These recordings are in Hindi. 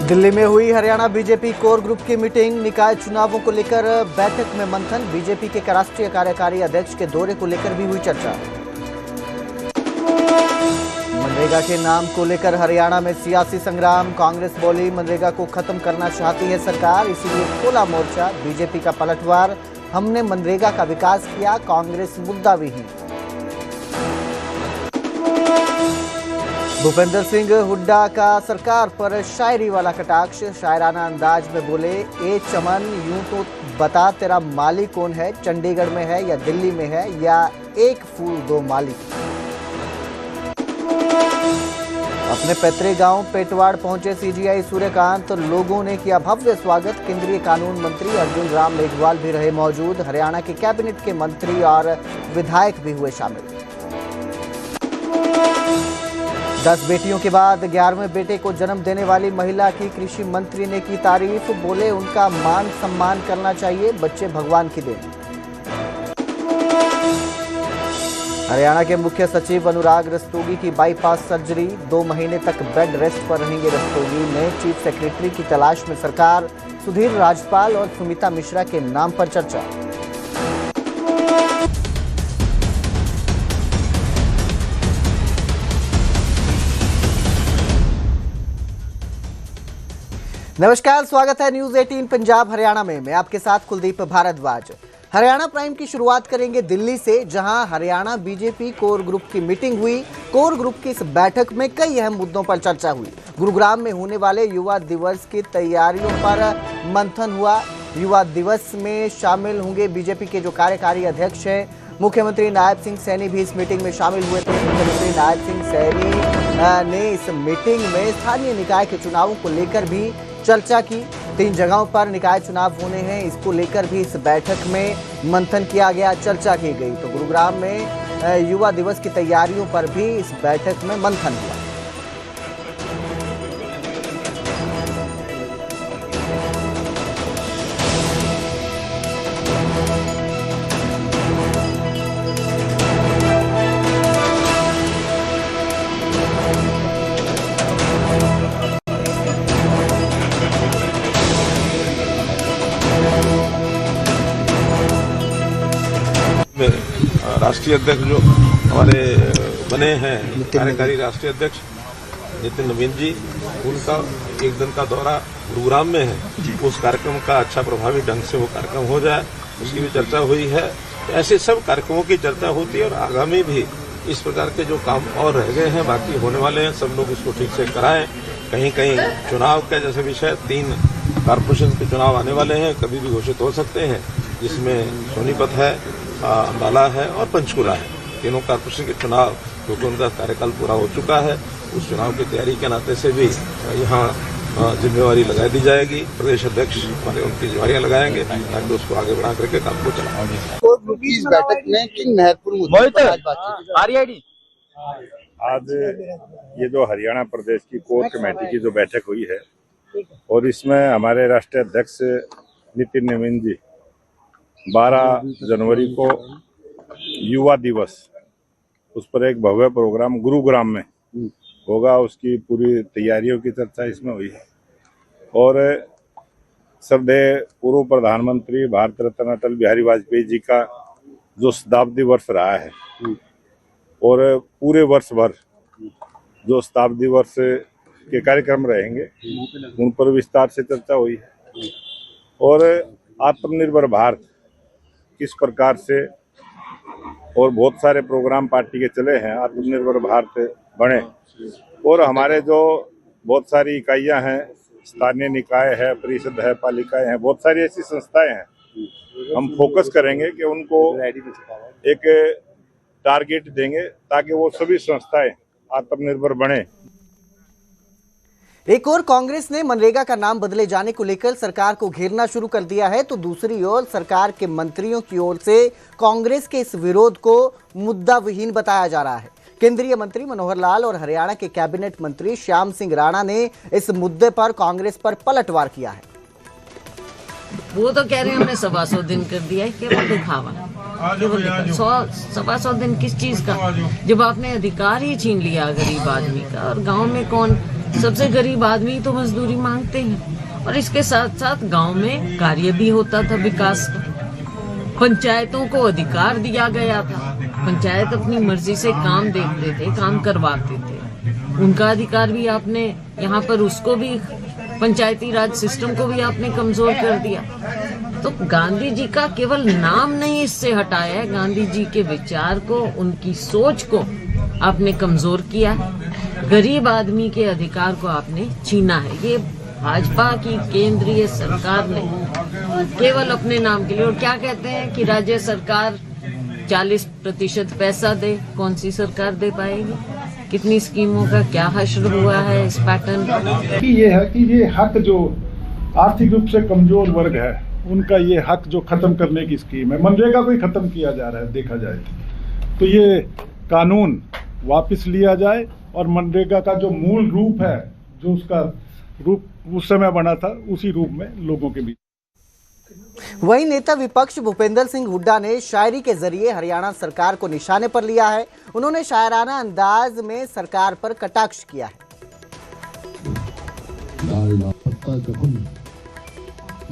दिल्ली में हुई हरियाणा बीजेपी कोर ग्रुप की मीटिंग। निकाय चुनावों को लेकर बैठक में मंथन। बीजेपी के राष्ट्रीय कार्यकारी अध्यक्ष के दौरे को लेकर भी हुई चर्चा। मनरेगा के नाम को लेकर हरियाणा में सियासी संग्राम। कांग्रेस बोली मनरेगा को खत्म करना चाहती है सरकार, इसीलिए खोला मोर्चा। बीजेपी का पलटवार, हमने मनरेगा का विकास किया, कांग्रेस मुद्दा विहीन। भूपेंद्र सिंह हुड्डा का सरकार पर शायरी वाला कटाक्ष। शायराना अंदाज में बोले, ए चमन यूं तो बता तेरा माली कौन है, चंडीगढ़ में है या दिल्ली में है या एक फूल दो माली। अपने पैतृक गांव पेटवाड़ पहुंचे सीजीआई सूर्यकांत, लोगों ने किया भव्य स्वागत। केंद्रीय कानून मंत्री अर्जुन राम मेघवाल भी रहे मौजूद। हरियाणा के कैबिनेट के मंत्री और विधायक भी हुए शामिल। 10 बेटियों के बाद 11वें बेटे को जन्म देने वाली महिला की कृषि मंत्री ने की तारीफ। बोले उनका मान सम्मान करना चाहिए, बच्चे भगवान की देन। हरियाणा के मुख्य सचिव अनुराग रस्तोगी की बाईपास सर्जरी। 2 महीने तक बेड रेस्ट पर रहेंगे रस्तोगी। नए चीफ सेक्रेटरी की तलाश में सरकार। सुधीर राजपाल और सुमिता मिश्रा के नाम पर चर्चा। नमस्कार, स्वागत है न्यूज 18 पंजाब हरियाणा में। मैं आपके साथ कुलदीप भारद्वाज। हरियाणा प्राइम की शुरुआत करेंगे दिल्ली से, जहां हरियाणा बीजेपी कोर ग्रुप की मीटिंग हुई। कोर ग्रुप की इस बैठक में कई अहम मुद्दों पर चर्चा हुई। गुरुग्राम में होने वाले युवा दिवस की तैयारियों पर मंथन हुआ। युवा दिवस में शामिल होंगे बीजेपी के जो कार्यकारी अध्यक्ष हैं, मुख्यमंत्री नायब सिंह सैनी भी इस मीटिंग में शामिल हुए थे। मुख्यमंत्री नायब सिंह सैनी ने इस मीटिंग में स्थानीय निकाय के चुनावों को लेकर भी चर्चा की। 3 जगहों पर निकाय चुनाव होने हैं, इसको लेकर भी इस बैठक में मंथन किया गया, चर्चा की गई। तो गुरुग्राम में युवा दिवस की तैयारियों पर भी इस बैठक में मंथन हुआ। राष्ट्रीय अध्यक्ष जो हमारे बने हैं, कार्यकारी राष्ट्रीय अध्यक्ष नितिन नवीन जी, उनका 1 दिन का दौरा गुरुग्राम में है। उस कार्यक्रम का अच्छा प्रभावी ढंग से वो कार्यक्रम हो जाए, उसकी भी चर्चा हुई है। ऐसे सब कार्यक्रमों की चर्चा होती है और आगामी भी इस प्रकार के जो काम और रह गए हैं, बाकी होने वाले हैं, सब लोग उसको ठीक से कराएं। कहीं कहीं चुनाव का जैसे विषय 3 कारपोरेशन के चुनाव आने वाले हैं, कभी भी घोषित हो सकते हैं, जिसमें सोनीपत है, अम्बाला है और पंचकुला है। तीनों कारपोरेशन के चुनाव, क्योंकि उनका कार्यकाल पूरा हो चुका है, उस चुनाव की तैयारी के नाते से भी यहाँ जिम्मेवारी लगा दी जाएगी। प्रदेश अध्यक्ष हमारे उनकी जिम्मेवारियां लगाएंगे ताकि उसको आगे बढ़ा करके काम को चलाएंगे। इस बैठक में किन महत्वपूर्ण मुद्दों पर आज बातचीत? आज ये जो हरियाणा प्रदेश की कोर कमेटी की जो बैठक हुई है, और इसमें हमारे राष्ट्रीय अध्यक्ष नितिन नवीन जी 12 जनवरी को युवा दिवस, उस पर एक भव्य प्रोग्राम गुरुग्राम में होगा, उसकी पूरी तैयारियों की चर्चा इसमें हुई है। और श्रद्धेय पूर्व प्रधानमंत्री भारत रत्न अटल बिहारी वाजपेयी जी का जो शताब्दी वर्ष रहा है, और पूरे वर्ष भर जो शताब्दी वर्ष के कार्यक्रम रहेंगे, उन पर विस्तार से चर्चा हुई है। और आत्मनिर्भर भारत किस प्रकार से, और बहुत सारे प्रोग्राम पार्टी के चले हैं, आत्मनिर्भर भारत बने। और हमारे जो बहुत सारी इकाइयां हैं, स्थानीय निकाय है, परिषद है, पालिकाएं हैं, बहुत सारी ऐसी संस्थाएं हैं, हम फोकस करेंगे कि उनको एक टारगेट देंगे ताकि वो सभी संस्थाएं आत्मनिर्भर बने। एक और कांग्रेस ने मनरेगा का नाम बदले जाने को लेकर सरकार को घेरना शुरू कर दिया है, तो दूसरी ओर सरकार के मंत्रियों की ओर से कांग्रेस के इस विरोध को मुद्दा विहीन बताया जा रहा है। केंद्रीय मंत्री मनोहर लाल और हरियाणा के कैबिनेट मंत्री श्याम सिंह राणा ने इस मुद्दे पर कांग्रेस पर पलटवार किया है। वो तो कह रहे हैं हमने 125 दिन कर दिया है, केवल दिखावा। 125 दिन किस चीज का, जब आपने अधिकार ही छीन लिया गरीब आदमी का। और गांव में कौन सबसे गरीब आदमी तो मजदूरी मांगते हैं। और इसके साथ साथ गांव में कार्य भी होता था विकास का। पंचायतों को अधिकार दिया गया था, पंचायत अपनी मर्जी से काम देखते थे, काम करवाते थे। उनका अधिकार भी आपने यहाँ पर उसको भी, पंचायती राज सिस्टम को भी आपने कमजोर कर दिया। तो गांधी जी का केवल नाम नहीं इससे हटाया है, गांधी जी के विचार को, उनकी सोच को आपने कमजोर किया है। गरीब आदमी के अधिकार को आपने छीना है। ये भाजपा की केंद्रीय सरकार ने केवल अपने नाम के लिए, और क्या कहते हैं कि राज्य सरकार 40% पैसा दे। कौन सी सरकार दे पाएगी? कितनी स्कीमों का क्या हश्र हुआ है इस पैटर्न पर। ये है कि ये हक जो आर्थिक रूप से कमजोर वर्ग है उनका ये हक जो खत्म करने की स्कीम है, मनरेगा को ही खत्म किया जा रहा है। देखा जाए तो ये कानून वापस लिया जाए और मनरेगा का जो मूल रूप है, जो उसका रूप उस समय बना था, उसी रूप में लोगों के बीच। वहीं नेता विपक्ष भूपेंद्र सिंह हुड्डा ने शायरी के जरिए हरियाणा सरकार को निशाने पर लिया है। उन्होंने शायराना अंदाज में सरकार पर कटाक्ष किया है।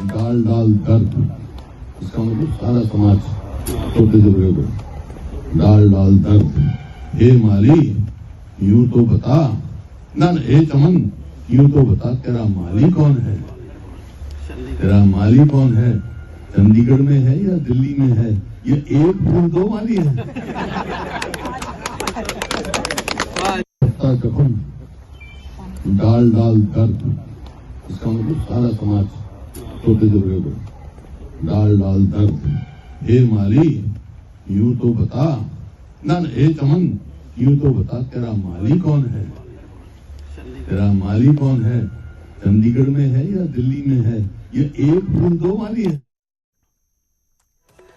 डाल डाल दर्द, इसका मतलब सारा समाज छोटे से बड़े को डाल डाल दर्द। हे माली यूं तो बता, ना हे चमन यूं तो बता, तेरा माली कौन है? तेरा माली कौन है? चंडीगढ़ में है या दिल्ली में है? ये एक फूल दो माली है। डाल डाल दर्द, इसका मतलब सारा समाज छोटे से बड़े को डाल डाल दर्द। हे माली यूं तो बता, ना हे चमन यूं तो बता, तेरा माली कौन है? तेरा माली कौन है? चंडीगढ़ में है या दिल्ली में है? ये एक फूल दो माली है।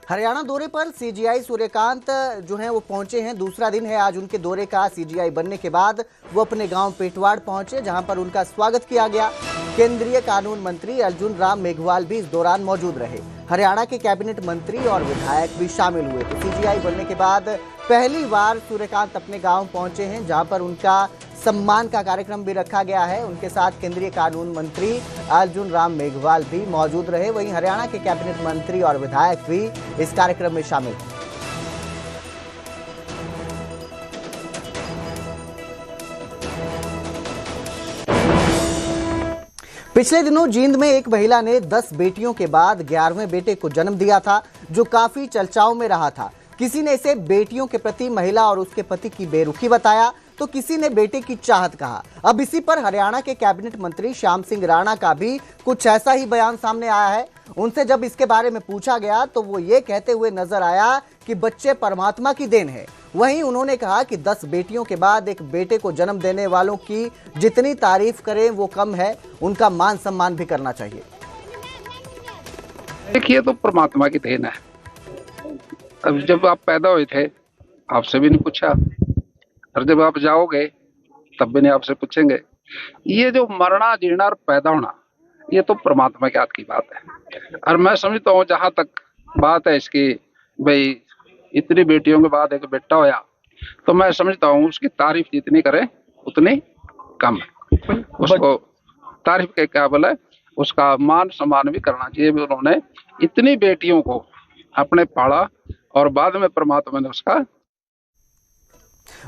हरियाणा दौरे पर सीजीआई सूर्यकांत जो हैं वो पहुंचे हैं। दूसरा दिन है आज उनके दौरे का। सीजीआई बनने के बाद वो अपने गांव पेटवाड़ पहुंचे, जहां पर उनका स्वागत किया गया। केंद्रीय कानून मंत्री अर्जुन राम मेघवाल भी इस दौरान मौजूद रहे। हरियाणा के कैबिनेट मंत्री और विधायक भी शामिल हुए। तो सीजीआई बनने के बाद पहली बार सूर्यकांत अपने गांव पहुंचे हैं, जहां पर उनका सम्मान का कार्यक्रम भी रखा गया है। उनके साथ केंद्रीय कानून मंत्री अर्जुन राम मेघवाल भी मौजूद रहे। वहीं हरियाणा के कैबिनेट मंत्री और विधायक भी इस कार्यक्रम में शामिल थे। पिछले दिनों जींद में एक महिला ने 10 बेटियों के बाद 11वें बेटे को जन्म दिया था, जो काफी चर्चाओं में रहा था। किसी ने इसे बेटियों के प्रति महिला और उसके पति की बेरुखी बताया, तो किसी ने बेटे की चाहत कहा। अब इसी पर हरियाणा के कैबिनेट मंत्री श्याम सिंह राणा का भी कुछ ऐसा ही बयान सामने आया है। उनसे जब इसके बारे में पूछा गया तो वो ये कहते हुए नजर आया कि बच्चे परमात्मा की देन है। वहीं उन्होंने कहा कि 10 बेटियों के बाद एक बेटे को जन्म देने वालों की जितनी तारीफ करें वो कम है, उनका मान सम्मान भी करना चाहिए। देखिए, तो परमात्मा की देन है। अब जब आप पैदा हुए थे आपसे भी नहीं पूछा, और जब आप जाओगे तब भी नहीं आपसे पूछेंगे। ये जो मरना जीना और पैदा होना, ये तो परमात्मा के हाथ की बात है। और मैं समझता हूँ जहां तक बात है इसकी, भाई इतनी बेटियों के बाद एक बेटा होया, तो मैं समझता हूँ उसकी तारीफ जितनी करें उतनी कम है। उसको तारीफ के काबिल है, उसका मान सम्मान भी करना चाहिए। उन्होंने इतनी बेटियों को अपने पाला और बाद में परमात्मा ने उसका।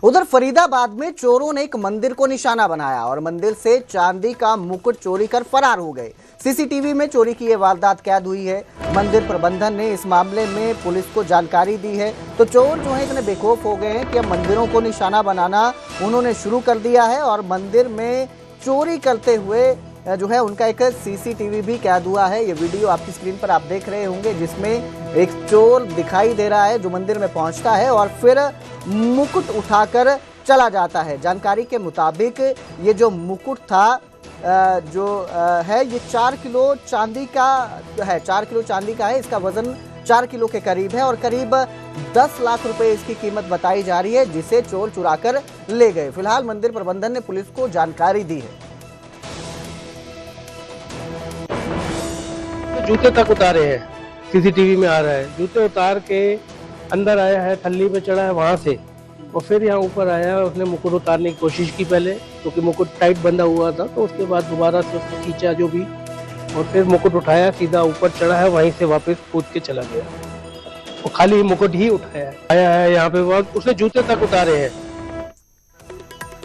उधर फरीदाबाद में चोरों ने एक मंदिर को निशाना बनाया और मंदिर से चांदी का मुकुट चोरी कर फरार हो गए। सीसीटीवी में चोरी की ये वारदात कैद हुई है। मंदिर प्रबंधन ने इस मामले में पुलिस को जानकारी दी है। तो चोर जो है इतने बेखौफ हो गए हैं कि अब मंदिरों को निशाना बनाना उन्होंने शुरू कर दिया है और मंदिर में चोरी करते हुए जो है उनका एक सीसीटीवी भी कैद हुआ है। ये वीडियो आपकी स्क्रीन पर आप देख रहे होंगे, जिसमें एक चोर दिखाई दे रहा है जो मंदिर में पहुंचता है और फिर मुकुट उठाकर चला जाता है। जानकारी के मुताबिक ये जो मुकुट था जो है ये 4 किलो चांदी का है। 4 किलो चांदी का है। इसका वजन 4 किलो के करीब है और करीब 10 लाख रुपए इसकी कीमत बताई जा रही है, जिसे चोर चुराकर ले गए। फिलहाल मंदिर प्रबंधन ने पुलिस को जानकारी दी है। जूते तक उतारे हैं, सीसीटीवी में आ रहा है। जूते उतार के अंदर आया है, थल्ली पे चढ़ा है, वहां से और फिर यहाँ ऊपर आया, उसने मुकुट उतारने की कोशिश की पहले, क्योंकि मुकुट टाइट बंधा हुआ था, तो उसके बाद दोबारा से उसने खींचा जो भी, और फिर मुकुट उठाया, सीधा ऊपर चढ़ा है, वहीं से वापस कूद के चला गया। और खाली मुकुट ही उठाया आया है यहाँ पे, वक्त उसने जूते तक उतारे हैं।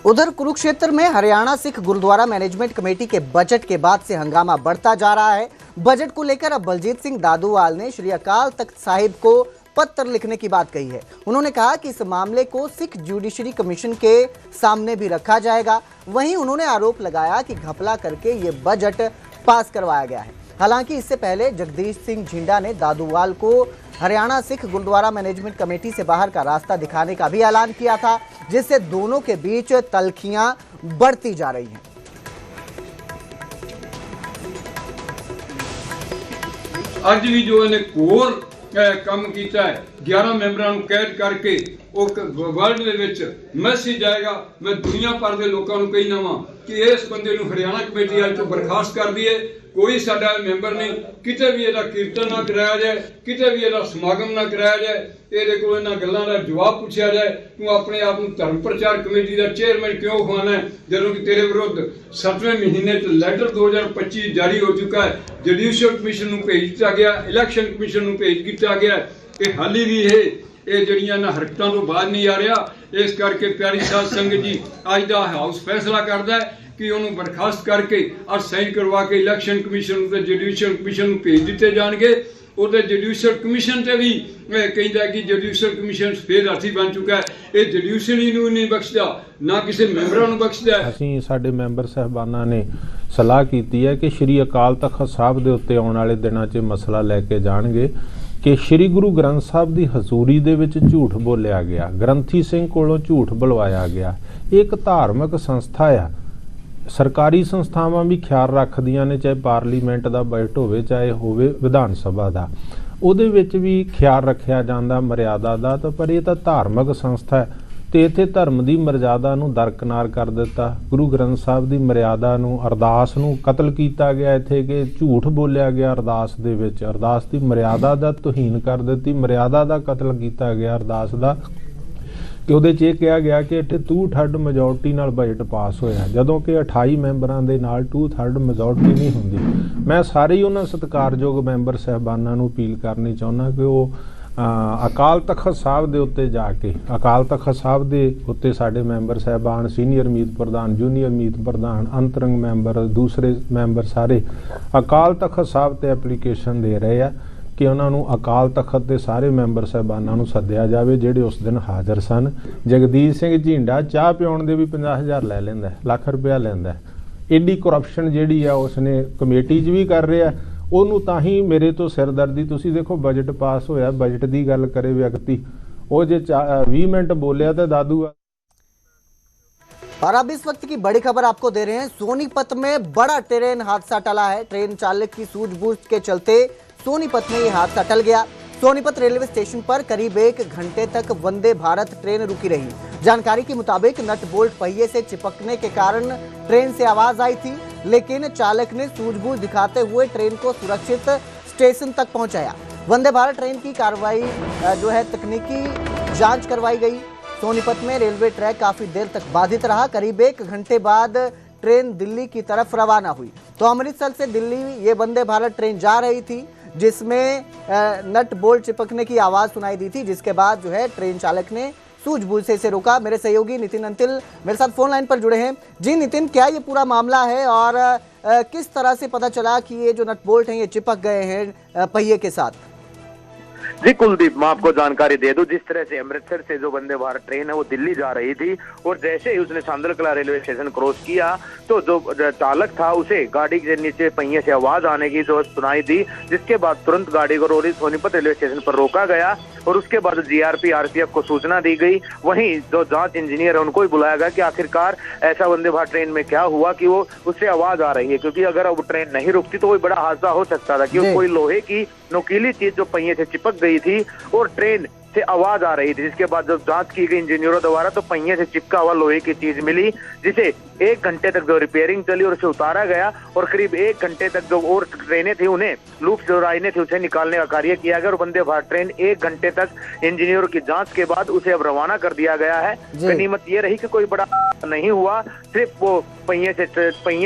उधर कुरुक्षेत्र में हरियाणा सिख गुरुद्वारा मैनेजमेंट कमेटी के बजट के बाद से हंगामा बढ़ता जा रहा है। बजट को लेकर अब बलजीत सिंह दादूवाल ने श्री अकाल तख्त साहिब को पत्र लिखने की बात कही है। उन्होंने कहा कि इस मामले को सिख जुडिशरी कमीशन के सामने भी रखा जाएगा। वहीं उन्होंने आरोप लगाया कि घपला करके ये बजट पास करवाया गया है। हालांकि इससे पहले जगदीश सिंह झिंडा ने दादूवाल को हरियाणा सिख गुरुद्वारा मैनेजमेंट कमेटी से बाहर का रास्ता दिखाने का भी ऐलान किया था, जिससे दोनों के बीच तल्खियां बढ़ती जा रही हैं। ਅੱਜ ਵੀ ਜੋ ਇਹਨੇ ਕੋਰ ਕੰਮ ਕੀਤਾ ਹੈ 11 ਮੈਂਬਰਾਂ ਨੂੰ ਕੈਦ ਕਰਕੇ ਉਹ ਵਰਲਡ ਦੇ ਵਿੱਚ ਮੈਸੇਜ ਆਏਗਾ। ਮੈਂ ਦੁਨੀਆ ਭਰ ਦੇ ਲੋਕਾਂ ਨੂੰ ਕਹਿਣਾ ਵਾਂ ਕਿ ਇਸ ਬੰਦੇ ਨੂੰ ਹਰਿਆਣਾ ਕਮੇਟੀ ਵਾਲੇ ਤੋਂ ਬਰਖਾਸਤ ਕਰ ਦਈਏ। कोई साडा मैंबर नहीं, किते भी इहदा कीर्तन ना कराया जाए, किते भी इहदा समागम ना कराया जाए, इहदे कोल इन्हां गल्लां दा जवाब पूछा जाए। तू अपने आप नूं धर्म प्रचार कमेटी दा चेयरमैन क्यों खुआना है, जदों कि तेरे विरुद्ध 7वें महीने च लैटर 2025 जारी हो चुका है, जुडिशियल कमीशन नूं भेज दिता गया, इलैक्शन कमीशन नूं भेज दिता गया। ये हाली भी ये जड़ियां ना हरकतां तो बाहर नहीं आ रहा। इस करके प्यारी साध संगत जी अज दा हाउस फैसला करदा है कि उन्होंने बर्खास्त करके और साइन करवा के इलैक्शन कमीशन ते जुडिशियल कमीशन नूं भेज दिते जाणगे। और जुडिशियल कमीशन से भी कहता है कि जुडिशियल कमीशन फिर हाथी बन चुका है। ये जुडिशरी नूं नहीं बख्शदा, ना किसी मैंबरां नूं बख्शदा है। ਅਸੀਂ ਸਾਡੇ ਮੈਂਬਰ ਸਾਹਿਬਾਨਾਂ ਨੇ ਸਲਾਹ ਕੀਤੀ ਹੈ ਕਿ ਸ਼੍ਰੀ ਅਕਾਲ ਤਖਤ ਸਾਹਿਬ ਦੇ ਉੱਤੇ ਆਉਣ ਵਾਲੇ ਦਿਨਾਂ 'ਚ ਮਸਲਾ ਲੈ ਕੇ ਜਾਣਗੇ ਕਿ ਸ਼੍ਰੀ ਗੁਰੂ ਗ੍ਰੰਥ ਸਾਹਿਬ ਦੀ ਹਜ਼ੂਰੀ ਦੇ ਵਿੱਚ ਝੂਠ ਬੋਲਿਆ ਗਿਆ, ਗ੍ਰੰਥੀ ਸਿੰਘ ਕੋਲੋਂ ਝੂਠ ਬੁਲਵਾਇਆ ਗਿਆ। ਇਹ ਇੱਕ ਧਾਰਮਿਕ ਸੰਸਥਾ ਆ, ਸਰਕਾਰੀ ਸੰਸਥਾਵਾਂ ਵੀ ਖਿਆਲ ਰੱਖਦੀਆਂ ਨੇ, ਚਾਹੇ ਪਾਰਲੀਮੈਂਟ ਦਾ ਬਜਟ ਹੋਵੇ ਚਾਹੇ ਹੋਵੇ ਵਿਧਾਨ ਸਭਾ ਦਾ, ਉਹਦੇ ਵਿੱਚ ਵੀ ਖਿਆਲ ਰੱਖਿਆ ਜਾਂਦਾ ਮਰਿਆਦਾ ਦਾ। ਤਾਂ ਪਰ ਇਹ ਤਾਂ ਧਾਰਮਿਕ ਸੰਸਥਾ ਹੈ ਤੇ ਇੱਥੇ ਧਰਮ ਦੀ ਮਰਿਆਦਾ ਨੂੰ ਦਰਕਨਾਰ ਕਰ ਦਿੱਤਾ। ਗੁਰੂ ਗ੍ਰੰਥ ਸਾਹਿਬ ਦੀ ਮਰਿਆਦਾ ਨੂੰ, ਅਰਦਾਸ ਨੂੰ ਕਤਲ ਕੀਤਾ ਗਿਆ ਇੱਥੇ, ਕਿ ਝੂਠ ਬੋਲਿਆ ਗਿਆ ਅਰਦਾਸ ਦੇ ਵਿੱਚ, ਅਰਦਾਸ ਦੀ ਮਰਿਆਦਾ ਦਾ ਤੋਹੀਨ ਕਰ ਦਿੱਤੀ, ਮਰਿਆਦਾ ਦਾ ਕਤਲ ਕੀਤਾ ਗਿਆ ਅਰਦਾਸ ਦਾ। ਕਿ ਉਹਦੇ 'ਚ ਇਹ ਕਿਹਾ ਗਿਆ ਕਿ ਇੱਥੇ 2/3 ਮੈਜੋਰਟੀ ਨਾਲ ਬਜਟ ਪਾਸ ਹੋਇਆ, ਜਦੋਂ ਕਿ 28 ਮੈਂਬਰਾਂ ਦੇ ਨਾਲ 2/3 ਮੈਜੋਰਟੀ ਨਹੀਂ ਹੁੰਦੀ। ਮੈਂ ਸਾਰੇ ਹੀ ਉਹਨਾਂ ਸਤਿਕਾਰਯੋਗ ਮੈਂਬਰ ਸਾਹਿਬਾਨਾਂ ਨੂੰ ਅਪੀਲ ਕਰਨੀ ਚਾਹੁੰਦਾ ਕਿ ਉਹ ਅਕਾਲ ਤਖਤ ਸਾਹਿਬ ਦੇ ਉੱਤੇ ਜਾ ਕੇ, ਅਕਾਲ ਤਖਤ ਸਾਹਿਬ ਦੇ ਉੱਤੇ ਸਾਡੇ ਮੈਂਬਰ ਸਾਹਿਬਾਨ, ਸੀਨੀਅਰ ਮੀਤ ਪ੍ਰਧਾਨ, ਜੂਨੀਅਰ ਮੀਤ ਪ੍ਰਧਾਨ, ਅੰਤਰੰਗ ਮੈਂਬਰ, ਦੂਸਰੇ ਮੈਂਬਰ ਸਾਰੇ ਅਕਾਲ ਤਖਤ ਸਾਹਿਬ ਤੇ ਐਪਲੀਕੇਸ਼ਨ ਦੇ ਰਹੇ ਆ ਕਿ ਉਹਨਾਂ ਨੂੰ ਅਕਾਲ ਤਖਤ ਦੇ ਸਾਰੇ ਮੈਂਬਰ ਸਾਹਿਬਾਨਾਂ ਨੂੰ ਸੱਦਿਆ ਜਾਵੇ ਜਿਹੜੇ ਉਸ ਦਿਨ ਹਾਜ਼ਰ ਸਨ। ਜਗਦੀਸ਼ ਸਿੰਘ ਝਿੰਡਾ ਚਾਹ ਪਿਉਣ ਦੇ ਵੀ 50,000 ਲੈ ਲੈਂਦਾ, ਲੱਖ ਰੁਪਇਆ ਲੈਂਦਾ। ਐਡੀ ਕਰਪਸ਼ਨ ਜਿਹੜੀ ਆ ਉਸਨੇ ਕਮੇਟੀ 'ਚ ਵੀ ਕਰ ਰਿਹਾ। ਉਹਨੂੰ ਤਾਂ ਹੀ ਮੇਰੇ ਤੋਂ ਸਿਰਦਰਦੀ। ਤੁਸੀਂ ਦੇਖੋ ਬਜਟ ਪਾਸ ਹੋਇਆ, ਬਜਟ ਦੀ ਗੱਲ ਕਰੇ ਵਿਅਕਤੀ, ਉਹ ਜੇ 20 ਮਿੰਟ ਬੋਲਿਆ ਤਾਂ ਦਾਦੂ। और अब इस वक्त की बड़ी खबर आपको दे रहे हैं। सोनीपत में बड़ा ट्रेन हादसा टला है। ट्रेन चालक की सूझबूझ के चलते सोनीपत में यह हादसा टल गया। सोनीपत रेलवे स्टेशन पर करीब 1 घंटे तक वंदे भारत ट्रेन रुकी रही। जानकारी के मुताबिक नट बोल्ट पहिए से चिपकने के कारण ट्रेन से आवाज आई थी, लेकिन चालक ने सूझबूझ दिखाते हुए ट्रेन को सुरक्षित स्टेशन तक पहुंचाया। वंदे भारत ट्रेन की कार्रवाई जो है तकनीकी जांच करवाई गई। सोनीपत में रेलवे ट्रैक काफी देर तक बाधित रहा। करीब 1 घंटे बाद ट्रेन दिल्ली की तरफ रवाना हुई। तो अमृतसर से दिल्ली ये वंदे भारत ट्रेन जा रही थी, जिसमें नट बोल्ट चिपकने की आवाज सुनाई दी थी, जिसके बाद जो है ट्रेन चालक ने सूझबूझ से इसे रोका। मेरे सहयोगी नितिन अंतिल मेरे साथ फोन लाइन पर जुड़े हैं। जी नितिन, क्या ये पूरा मामला है और किस तरह से पता चला कि ये जो नट बोल्ट हैं ये चिपक गए हैं पहिए के साथ? जी कुलदीप, मैं आपको जानकारी दे दूं, जिस तरह से अमृतसर से जो वंदे भारत ट्रेन है वो दिल्ली जा रही थी और जैसे ही उसने सांदलकला रेलवे स्टेशन क्रॉस किया तो जो चालक था उसे गाड़ी के नीचे पहिए से आवाज आने की जो सुनाई दी, जिसके बाद तुरंत गाड़ी को रोरी सोनीपत रेलवे स्टेशन पर रोका गया और उसके बाद जीआरपी आरपीएफ को सूचना दी गई। वहीं जो जांच इंजीनियर है उनको भी बुलाया गया कि आखिरकार ऐसा वंदे भारत ट्रेन में क्या हुआ कि वो उससे आवाज आ रही है, क्योंकि अगर वो ट्रेन नहीं रुकती तो कोई बड़ा हादसा हो सकता था। क्योंकि कोई लोहे की नुकीली चीज जो पहिए से चिपक गई थी और ट्रेन से आवाज आ रही थी, जिसके बाद जब जांच की गई इंजीनियरों द्वारा तो पहिए से चिपका हुआ लोहे की चीज मिली, जिसे 1 घंटे तक जो रिपेयरिंग चली और उसे उतारा गया और करीब 1 घंटे तक जो और ट्रेनें थी उन्हें लूप जो लाइनें थी उसे निकालने का कार्य किया गया और वंदे भारत ट्रेन 1 घंटे तक इंजीनियरों की जांच के बाद उसे अब रवाना कर दिया गया है। गनीमत ये रही कि कोई बड़ा नहीं हुआ, सिर्फ वो पहिए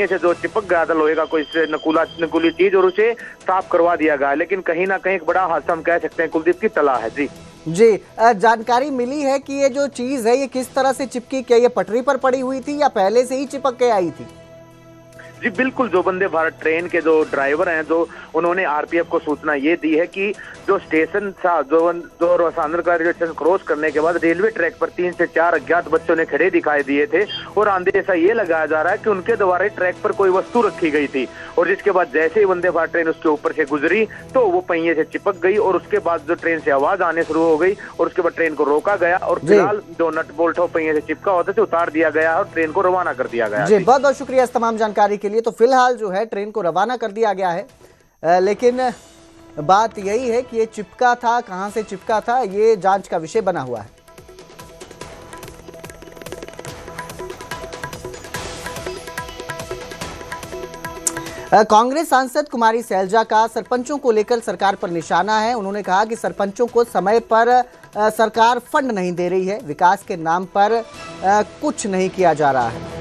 से जो चिपक गया था लोहे का कोई नकुली चीज और उसे साफ करवा दिया गया। लेकिन कहीं ना कहीं एक बड़ा हादसा हम कह सकते हैं कुलदीप की तला है। जी जानकारी मिली है कि ये जो चीज है ये किस तरह से चिपकी, क्या ये पटरी पर पड़ी हुई थी या पहले से ही चिपक के आई थी? जी बिल्कुल, जो वंदे भारत ट्रेन के जो ड्राइवर हैं, जो उन्होंने आरपीएफ को सूचना ये दी है कि जो स्टेशन था, जो सांदलकला रेलवे स्टेशन क्रॉस करने के बाद रेलवे ट्रैक पर 3 से 4 अज्ञात बच्चों ने खड़े दिखाई दिए थे और अंदेशा ये लगाया जा रहा है कि उनके द्वारा ट्रैक पर कोई वस्तु रखी गई थी और जिसके बाद जैसे ही वंदे भारत ट्रेन उसके ऊपर से गुजरी तो वो पहिए से चिपक गई और उसके बाद जो ट्रेन से आवाज आने शुरू हो गई और उसके बाद ट्रेन को रोका गया और फिलहाल जो नट बोल्ट हो पहिए से चिपका होता था उतार दिया गया और ट्रेन को रवाना कर दिया गया। जी बहुत बहुत शुक्रिया इस तमाम जानकारी के लिए। तो फिलहाल जो है ट्रेन को रवाना कर दिया गया है, लेकिन बात यही है कि ये चिपका था, कहां से चिपका था, ये जांच का विषय बना हुआ है। कांग्रेस सांसद कुमारी सैलजा का सरपंचों को लेकर सरकार पर निशाना है। उन्होंने कहा कि सरपंचों को समय पर सरकार फंड नहीं दे रही है, विकास के नाम पर कुछ नहीं किया जा रहा है।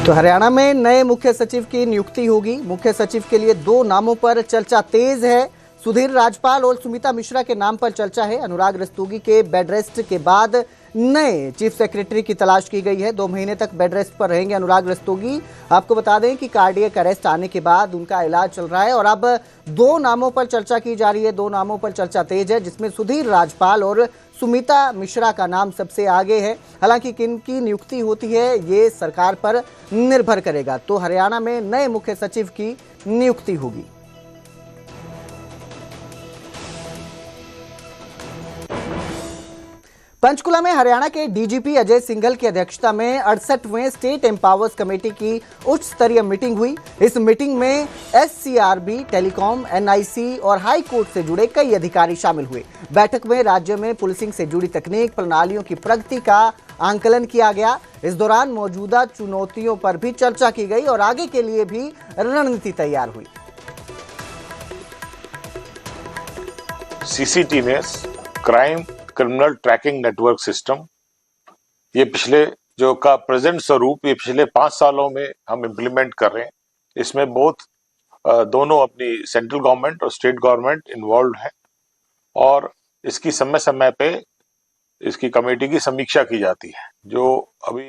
तो हरियाणा में नए मुख्य सचिव की नियुक्ति होगी। मुख्य सचिव के लिए 2 नामों पर चर्चा तेज है। सुधीर राजपाल और सुमिता मिश्रा के नाम पर चर्चा है। अनुराग रस्तोगी के बेड रेस्ट के बाद नए चीफ सेक्रेटरी की तलाश की गई है। 2 महीने तक बेड रेस्ट पर रहेंगे अनुराग रस्तोगी। आपको बता दें कि कार्डियक अरेस्ट आने के बाद उनका इलाज चल रहा है और अब 2 नामों पर चर्चा की जा रही है। 2 नामों पर चर्चा तेज है, जिसमें सुधीर राजपाल और सुमिता मिश्रा का नाम सबसे आगे है। हालांकि किनकी नियुक्ति होती है ये सरकार पर निर्भर करेगा। तो हरियाणा में नए मुख्य सचिव की नियुक्ति होगी। पंचकुला में हरियाणा के डीजीपी अजय सिंघल की अध्यक्षता में 68वें स्टेट एम्पावर्स कमेटी की उच्च स्तरीय मीटिंग हुई। इस मीटिंग में एससीआरबी, टेलीकॉम, एनआईसी और हाई कोर्ट से जुड़े कई अधिकारी शामिल हुए। बैठक में राज्य में पुलिसिंग से जुड़ी तकनीक प्रणालियों की प्रगति का आंकलन किया गया। इस दौरान मौजूदा चुनौतियों पर भी चर्चा की गई और आगे के लिए भी रणनीति तैयार हुई। CCTNS crime criminal tracking network system, ये पिछले जो का प्रेजेंट स्वरूप ये पिछले 5 सालों में हम इम्प्लीमेंट कर रहे हैं। इसमें दोनों अपनी सेंट्रल गवर्नमेंट और स्टेट गवर्नमेंट इन्वॉल्व है और इसकी समय समय पे इसकी कमेटी की समीक्षा की जाती है। जो अभी